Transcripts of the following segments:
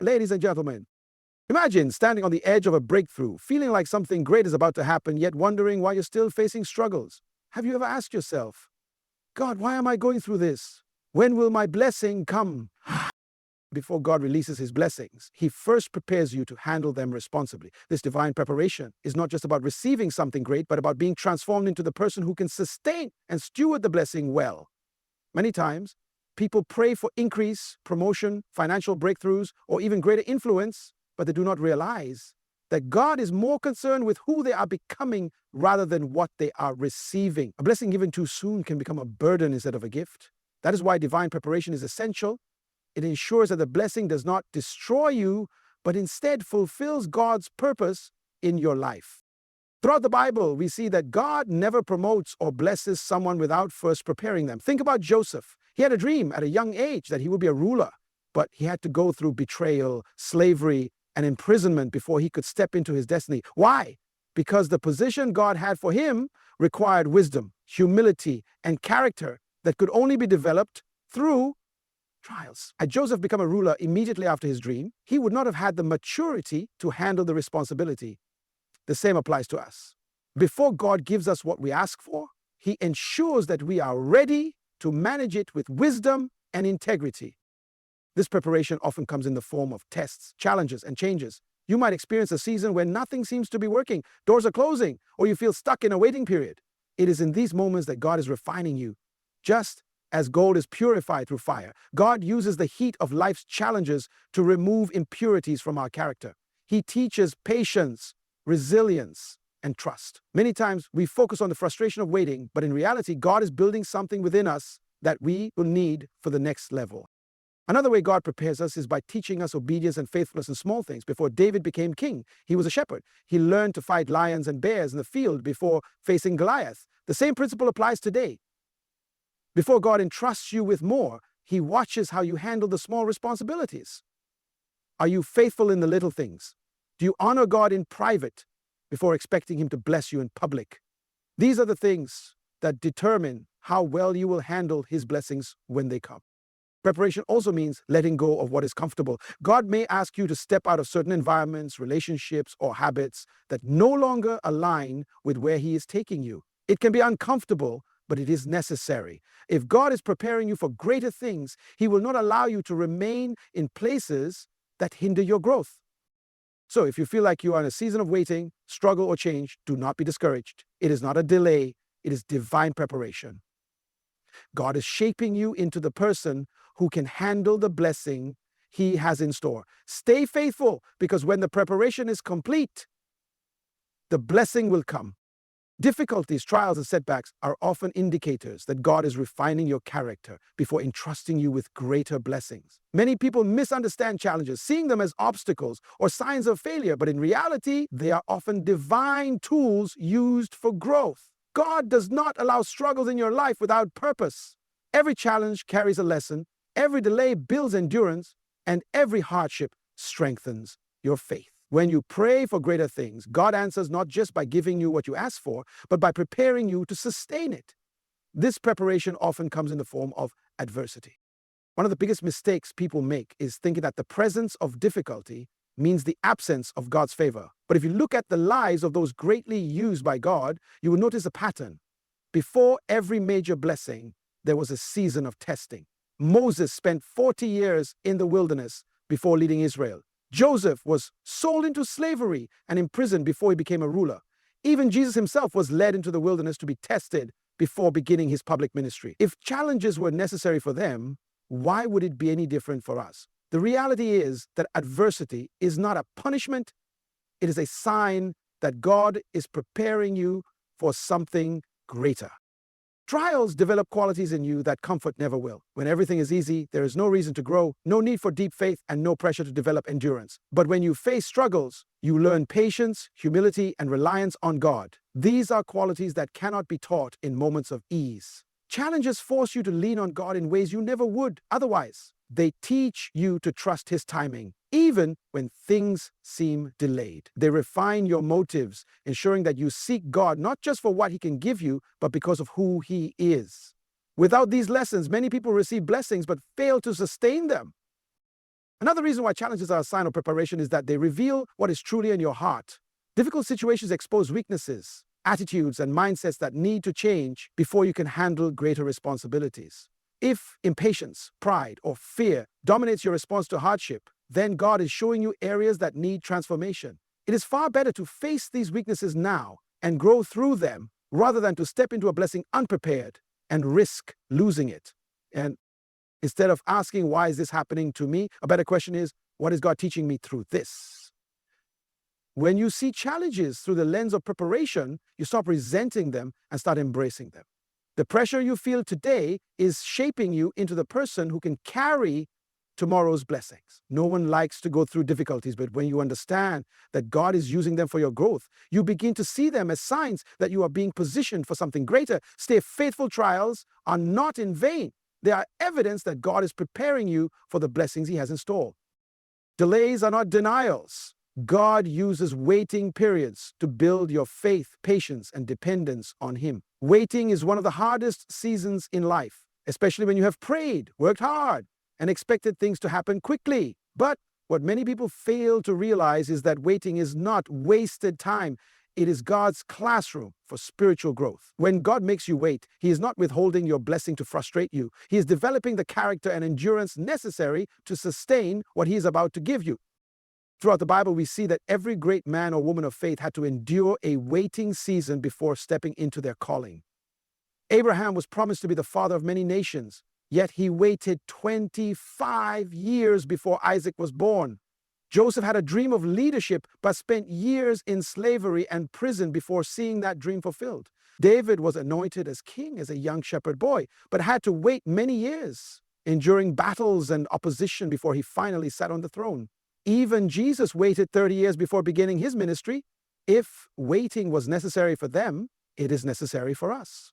Ladies and gentlemen, imagine standing on the edge of a breakthrough, feeling like something great is about to happen, yet wondering why you're still facing struggles. Have you ever asked yourself, God, why am I going through this? When will my blessing come? Before God releases his blessings, he first prepares you to handle them responsibly. This divine preparation is not just about receiving something great, but about being transformed into the person who can sustain and steward the blessing well. Many times, people pray for increase, promotion, financial breakthroughs, or even greater influence, but they do not realize that God is more concerned with who they are becoming rather than what they are receiving. A blessing given too soon can become a burden instead of a gift. That is why divine preparation is essential. It ensures that the blessing does not destroy you, but instead fulfills God's purpose in your life. Throughout the Bible, we see that God never promotes or blesses someone without first preparing them. Think about Joseph. He had a dream at a young age that he would be a ruler, but he had to go through betrayal, slavery, and imprisonment before he could step into his destiny. Why? Because the position God had for him required wisdom, humility, and character that could only be developed through trials. Had Joseph become a ruler immediately after his dream, he would not have had the maturity to handle the responsibility. The same applies to us. Before God gives us what we ask for, he ensures that we are ready to manage it with wisdom and integrity. This preparation often comes in the form of tests, challenges, and changes. You might experience a season where nothing seems to be working, doors are closing, or you feel stuck in a waiting period. It is in these moments that God is refining you. Just as gold is purified through fire, God uses the heat of life's challenges to remove impurities from our character. He teaches patience, resilience, and trust. Many times we focus on the frustration of waiting, but in reality, God is building something within us that we will need for the next level. Another way God prepares us is by teaching us obedience and faithfulness in small things. Before David became king, he was a shepherd. He learned to fight lions and bears in the field before facing Goliath. The same principle applies today. Before God entrusts you with more, he watches how you handle the small responsibilities. Are you faithful in the little things? Do you honor God in private before expecting him to bless you in public? These are the things that determine how well you will handle his blessings when they come. Preparation also means letting go of what is comfortable. God may ask you to step out of certain environments, relationships, or habits that no longer align with where he is taking you. It can be uncomfortable, but it is necessary. If God is preparing you for greater things, he will not allow you to remain in places that hinder your growth. So if you feel like you are in a season of waiting, struggle, or change, do not be discouraged. It is not a delay, it is divine preparation. God is shaping you into the person who can handle the blessing he has in store. Stay faithful, because when the preparation is complete, the blessing will come. Difficulties, trials, and setbacks are often indicators that God is refining your character before entrusting you with greater blessings. Many people misunderstand challenges, seeing them as obstacles or signs of failure, but in reality, they are often divine tools used for growth. God does not allow struggles in your life without purpose. Every challenge carries a lesson, every delay builds endurance, and every hardship strengthens your faith. When you pray for greater things, God answers not just by giving you what you ask for, but by preparing you to sustain it. This preparation often comes in the form of adversity. One of the biggest mistakes people make is thinking that the presence of difficulty means the absence of God's favor. But if you look at the lives of those greatly used by God, you will notice a pattern. Before every major blessing, there was a season of testing. Moses spent 40 years in the wilderness before leading Israel. Joseph was sold into slavery and imprisoned before he became a ruler. Even Jesus himself was led into the wilderness to be tested before beginning his public ministry. If challenges were necessary for them, why would it be any different for us? The reality is that adversity is not a punishment. It is a sign that God is preparing you for something greater. Trials develop qualities in you that comfort never will. When everything is easy, there is no reason to grow, no need for deep faith, and no pressure to develop endurance. But when you face struggles, you learn patience, humility, and reliance on God. These are qualities that cannot be taught in moments of ease. Challenges force you to lean on God in ways you never would otherwise. They teach you to trust his timing, even when things seem delayed. They refine your motives, ensuring that you seek God not just for what he can give you, but because of who he is. Without these lessons, many people receive blessings but fail to sustain them. Another reason why challenges are a sign of preparation is that they reveal what is truly in your heart. Difficult situations expose weaknesses, attitudes, and mindsets that need to change before you can handle greater responsibilities. If impatience, pride, or fear dominates your response to hardship, then God is showing you areas that need transformation. It is far better to face these weaknesses now and grow through them rather than to step into a blessing unprepared and risk losing it. And instead of asking, why is this happening to me? A better question is, what is God teaching me through this? When you see challenges through the lens of preparation, you stop resenting them and start embracing them. The pressure you feel today is shaping you into the person who can carry tomorrow's blessings. No one likes to go through difficulties, but when you understand that God is using them for your growth, you begin to see them as signs that you are being positioned for something greater. Stay faithful trials are not in vain. They are evidence that God is preparing you for the blessings He has in store. Delays are not denials. God uses waiting periods to build your faith, patience, and dependence on Him. Waiting is one of the hardest seasons in life, especially when you have prayed, worked hard, and expected things to happen quickly. But what many people fail to realize is that waiting is not wasted time. It is God's classroom for spiritual growth. When God makes you wait, He is not withholding your blessing to frustrate you. He is developing the character and endurance necessary to sustain what He is about to give you. Throughout the Bible, we see that every great man or woman of faith had to endure a waiting season before stepping into their calling. Abraham was promised to be the father of many nations, yet he waited 25 years before Isaac was born. Joseph had a dream of leadership, but spent years in slavery and prison before seeing that dream fulfilled. David was anointed as king as a young shepherd boy, but had to wait many years, enduring battles and opposition before he finally sat on the throne. Even Jesus waited 30 years before beginning His ministry. If waiting was necessary for them, it is necessary for us.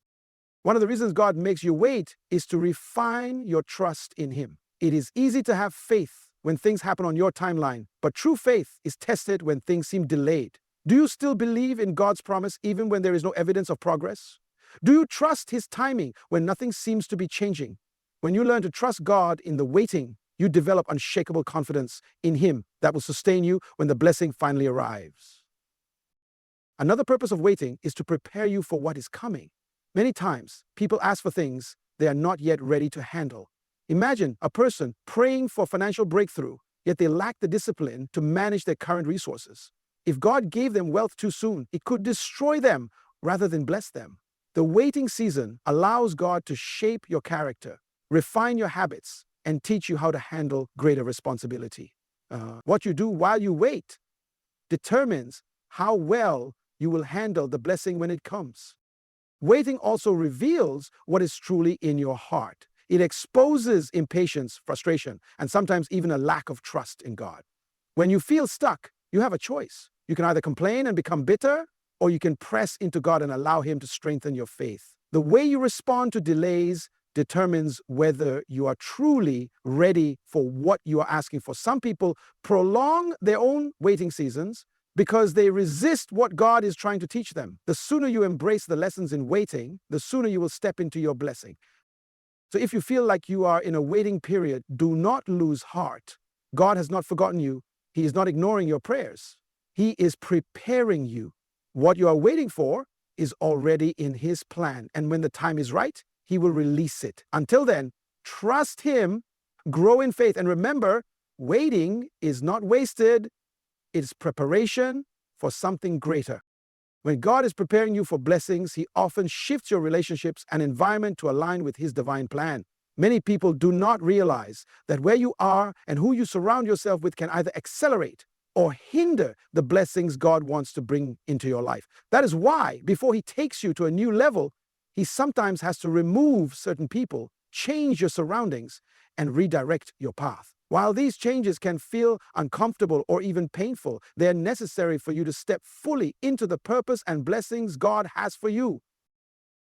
One of the reasons God makes you wait is to refine your trust in Him. It is easy to have faith when things happen on your timeline, but true faith is tested when things seem delayed. Do you still believe in God's promise even when there is no evidence of progress? Do you trust His timing when nothing seems to be changing? When you learn to trust God in the waiting, you develop unshakable confidence in Him that will sustain you when the blessing finally arrives. Another purpose of waiting is to prepare you for what is coming. Many times, people ask for things they are not yet ready to handle. Imagine a person praying for financial breakthrough, yet they lack the discipline to manage their current resources. If God gave them wealth too soon, it could destroy them rather than bless them. The waiting season allows God to shape your character, refine your habits, and teach you how to handle greater responsibility. What you do while you wait determines how well you will handle the blessing when it comes. Waiting also reveals what is truly in your heart. It exposes impatience, frustration, and sometimes even a lack of trust in God. When you feel stuck, you have a choice. You can either complain and become bitter, or you can press into God and allow Him to strengthen your faith. The way you respond to delays determines whether you are truly ready for what you are asking for. Some people prolong their own waiting seasons because they resist what God is trying to teach them. The sooner you embrace the lessons in waiting, the sooner you will step into your blessing. So if you feel like you are in a waiting period, do not lose heart. God has not forgotten you. He is not ignoring your prayers. He is preparing you. What you are waiting for is already in His plan. And when the time is right, He will release it. Until then, trust Him, grow in faith, and remember, waiting is not wasted. It is preparation for something greater. When God is preparing you for blessings, He often shifts your relationships and environment to align with His divine plan. Many people do not realize that where you are and who you surround yourself with can either accelerate or hinder the blessings God wants to bring into your life. That is why, before He takes you to a new level, He sometimes has to remove certain people, change your surroundings, and redirect your path. While these changes can feel uncomfortable or even painful, they are necessary for you to step fully into the purpose and blessings God has for you.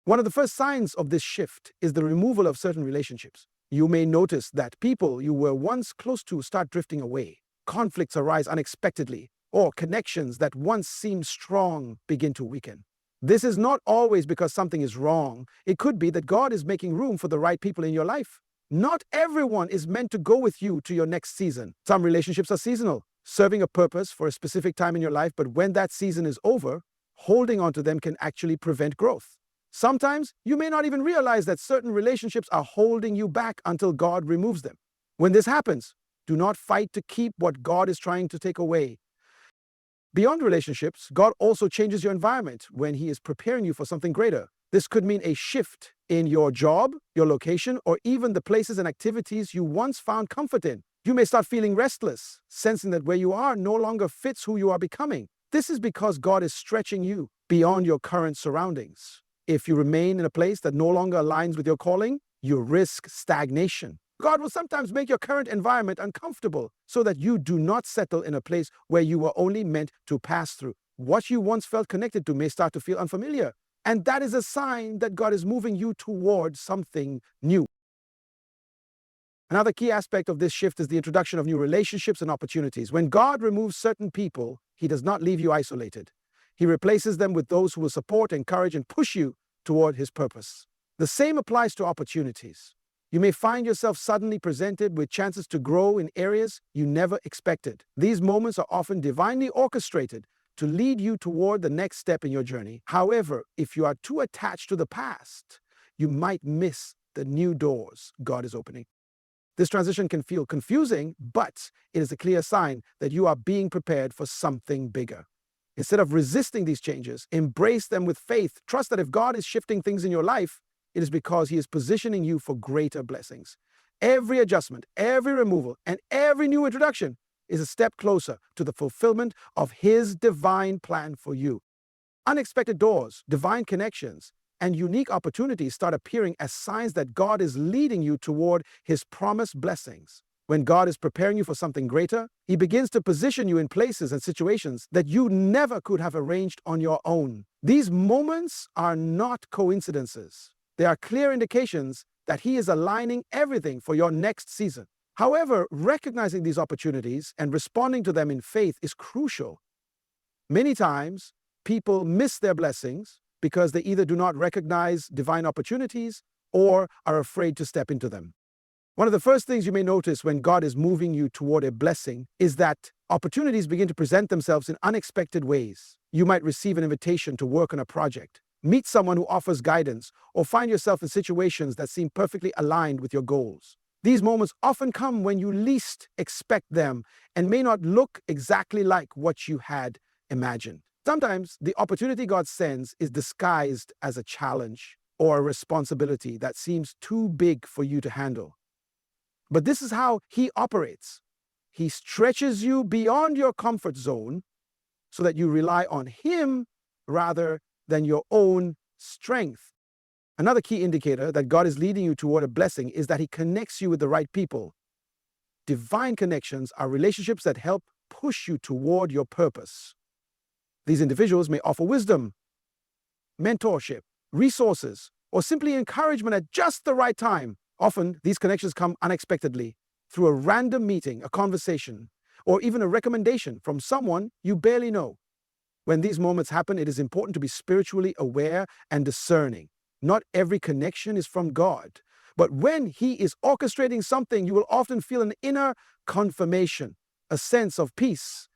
One of the first signs of this shift is the removal of certain relationships. You may notice that people you were once close to start drifting away. Conflicts arise unexpectedly, or connections that once seemed strong begin to weaken. This is not always because something is wrong. It could be that God is making room for the right people in your life. Not everyone is meant to go with you to your next season. Some relationships are seasonal, serving a purpose for a specific time in your life, but when that season is over, holding on to them can actually prevent growth. Sometimes you may not even realize that certain relationships are holding you back until God removes them. When this happens, do not fight to keep what God is trying to take away. Beyond relationships, God also changes your environment when He is preparing you for something greater. This could mean a shift in your job, your location, or even the places and activities you once found comfort in. You may start feeling restless, sensing that where you are no longer fits who you are becoming. This is because God is stretching you beyond your current surroundings. If you remain in a place that no longer aligns with your calling, you risk stagnation. God will sometimes make your current environment uncomfortable so that you do not settle in a place where you were only meant to pass through. What you once felt connected to may start to feel unfamiliar, and that is a sign that God is moving you towards something new. Another key aspect of this shift is the introduction of new relationships and opportunities. When God removes certain people, He does not leave you isolated. He replaces them with those who will support, encourage, and push you toward His purpose. The same applies to opportunities. You may find yourself suddenly presented with chances to grow in areas you never expected. These moments are often divinely orchestrated to lead you toward the next step in your journey. However, if you are too attached to the past, you might miss the new doors God is opening. This transition can feel confusing, but it is a clear sign that you are being prepared for something bigger. Instead of resisting these changes, embrace them with faith. Trust that if God is shifting things in your life, it is because He is positioning you for greater blessings. Every adjustment, every removal, and every new introduction is a step closer to the fulfillment of His divine plan for you. Unexpected doors, divine connections, and unique opportunities start appearing as signs that God is leading you toward His promised blessings. When God is preparing you for something greater, He begins to position you in places and situations that you never could have arranged on your own. These moments are not coincidences. They are clear indications that He is aligning everything for your next season. However, recognizing these opportunities and responding to them in faith is crucial. Many times, people miss their blessings because they either do not recognize divine opportunities or are afraid to step into them. One of the first things you may notice when God is moving you toward a blessing is that opportunities begin to present themselves in unexpected ways. You might receive an invitation to work on a project, meet someone who offers guidance, or find yourself in situations that seem perfectly aligned with your goals. These moments often come when you least expect them and may not look exactly like what you had imagined. Sometimes the opportunity God sends is disguised as a challenge or a responsibility that seems too big for you to handle. But this is how He operates. He stretches you beyond your comfort zone so that you rely on Him rather than your own strength. Another key indicator that God is leading you toward a blessing is that He connects you with the right people. Divine connections are relationships that help push you toward your purpose. These individuals may offer wisdom, mentorship, resources, or simply encouragement at just the right time. Often, these connections come unexpectedly through a random meeting, a conversation, or even a recommendation from someone you barely know. When these moments happen, it is important to be spiritually aware and discerning. Not every connection is from God, but when He is orchestrating something, you will often feel an inner confirmation, a sense of peace,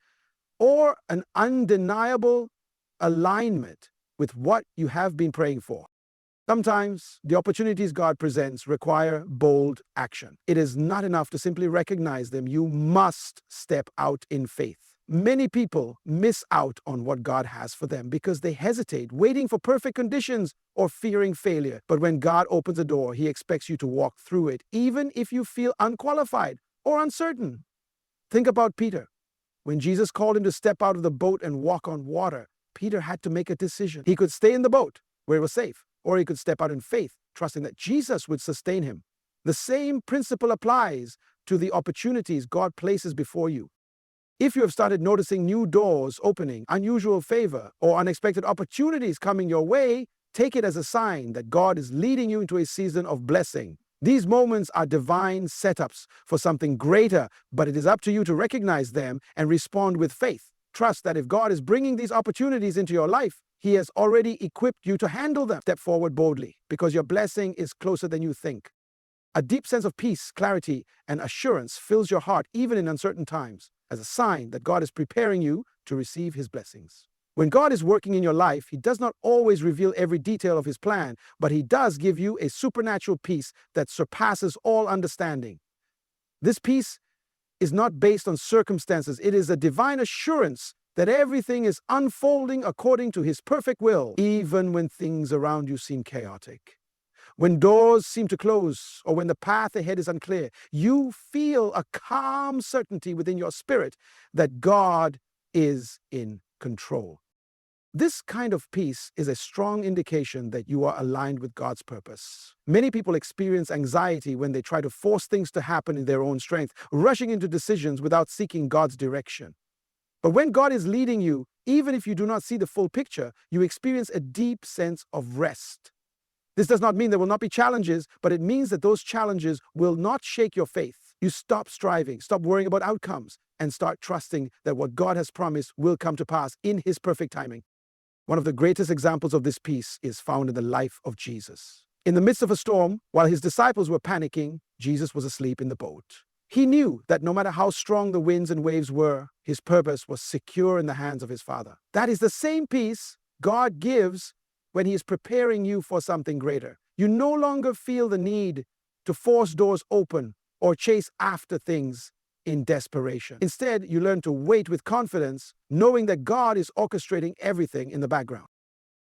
or an undeniable alignment with what you have been praying for. Sometimes the opportunities God presents require bold action. It is not enough to simply recognize them. You must step out in faith. Many people miss out on what God has for them because they hesitate, waiting for perfect conditions or fearing failure. But when God opens a door, He expects you to walk through it, even if you feel unqualified or uncertain. Think about Peter. When Jesus called him to step out of the boat and walk on water, Peter had to make a decision. He could stay in the boat where it was safe, or he could step out in faith, trusting that Jesus would sustain him. The same principle applies to the opportunities God places before you. If you have started noticing new doors opening, unusual favor, or unexpected opportunities coming your way, take it as a sign that God is leading you into a season of blessing. These moments are divine setups for something greater, but it is up to you to recognize them and respond with faith. Trust that if God is bringing these opportunities into your life, He has already equipped you to handle them. Step forward boldly, because your blessing is closer than you think. A deep sense of peace, clarity, and assurance fills your heart even in uncertain times, as a sign that God is preparing you to receive His blessings. When God is working in your life, He does not always reveal every detail of His plan, but He does give you a supernatural peace that surpasses all understanding. This peace is not based on circumstances. It is a divine assurance that everything is unfolding according to His perfect will, even when things around you seem chaotic. When doors seem to close or when the path ahead is unclear, you feel a calm certainty within your spirit that God is in control. This kind of peace is a strong indication that you are aligned with God's purpose. Many people experience anxiety when they try to force things to happen in their own strength, rushing into decisions without seeking God's direction. But when God is leading you, even if you do not see the full picture, you experience a deep sense of rest. This does not mean there will not be challenges, but it means that those challenges will not shake your faith. You stop striving, stop worrying about outcomes, and start trusting that what God has promised will come to pass in His perfect timing. One of the greatest examples of this peace is found in the life of Jesus. In the midst of a storm, while His disciples were panicking, Jesus was asleep in the boat. He knew that no matter how strong the winds and waves were, His purpose was secure in the hands of His Father. That is the same peace God gives when He is preparing you for something greater. You no longer feel the need to force doors open or chase after things in desperation. Instead, you learn to wait with confidence, knowing that God is orchestrating everything in the background.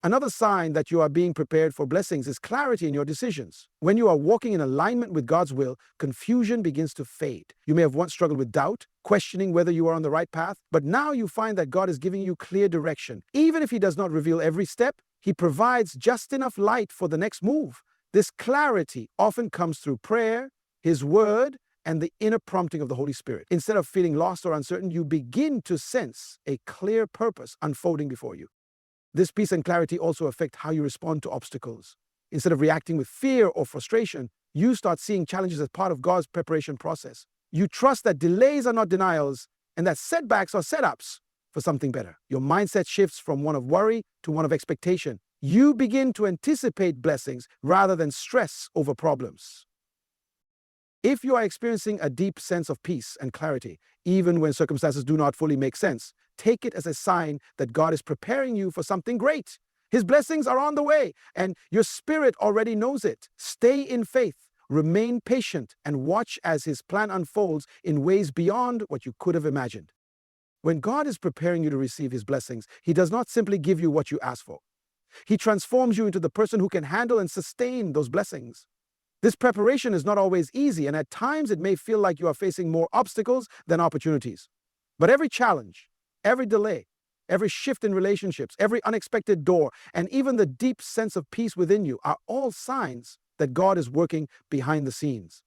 Another sign that you are being prepared for blessings is clarity in your decisions. When you are walking in alignment with God's will, confusion begins to fade. You may have once struggled with doubt, questioning whether you are on the right path, but now you find that God is giving you clear direction. Even if He does not reveal every step, He provides just enough light for the next move. This clarity often comes through prayer, His Word, and the inner prompting of the Holy Spirit. Instead of feeling lost or uncertain, you begin to sense a clear purpose unfolding before you. This peace and clarity also affect how you respond to obstacles. Instead of reacting with fear or frustration, you start seeing challenges as part of God's preparation process. You trust that delays are not denials and that setbacks are setups for something better. Your mindset shifts from one of worry to one of expectation. You begin to anticipate blessings rather than stress over problems. If you are experiencing a deep sense of peace and clarity, even when circumstances do not fully make sense, take it as a sign that God is preparing you for something great. His blessings are on the way, and your spirit already knows it. Stay in faith, remain patient, and watch as His plan unfolds in ways beyond what you could have imagined. When God is preparing you to receive His blessings, He does not simply give you what you ask for. He transforms you into the person who can handle and sustain those blessings. This preparation is not always easy, and at times it may feel like you are facing more obstacles than opportunities. But every challenge, every delay, every shift in relationships, every unexpected door, and even the deep sense of peace within you are all signs that God is working behind the scenes.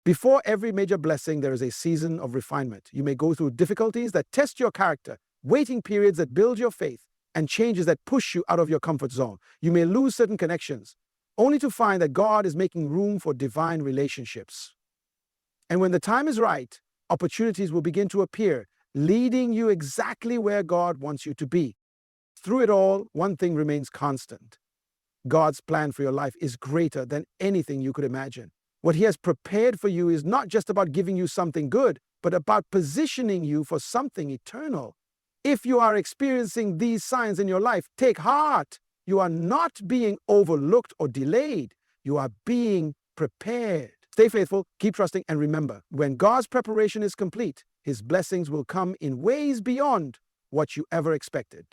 Before every major blessing, there is a season of refinement. You may go through difficulties that test your character, waiting periods that build your faith, and changes that push you out of your comfort zone. You may lose certain connections, only to find that God is making room for divine relationships. And when the time is right, opportunities will begin to appear, leading you exactly where God wants you to be. Through it all, one thing remains constant. God's plan for your life is greater than anything you could imagine. What He has prepared for you is not just about giving you something good, but about positioning you for something eternal. If you are experiencing these signs in your life, take heart. You are not being overlooked or delayed. You are being prepared. Stay faithful, keep trusting, and remember, when God's preparation is complete, His blessings will come in ways beyond what you ever expected.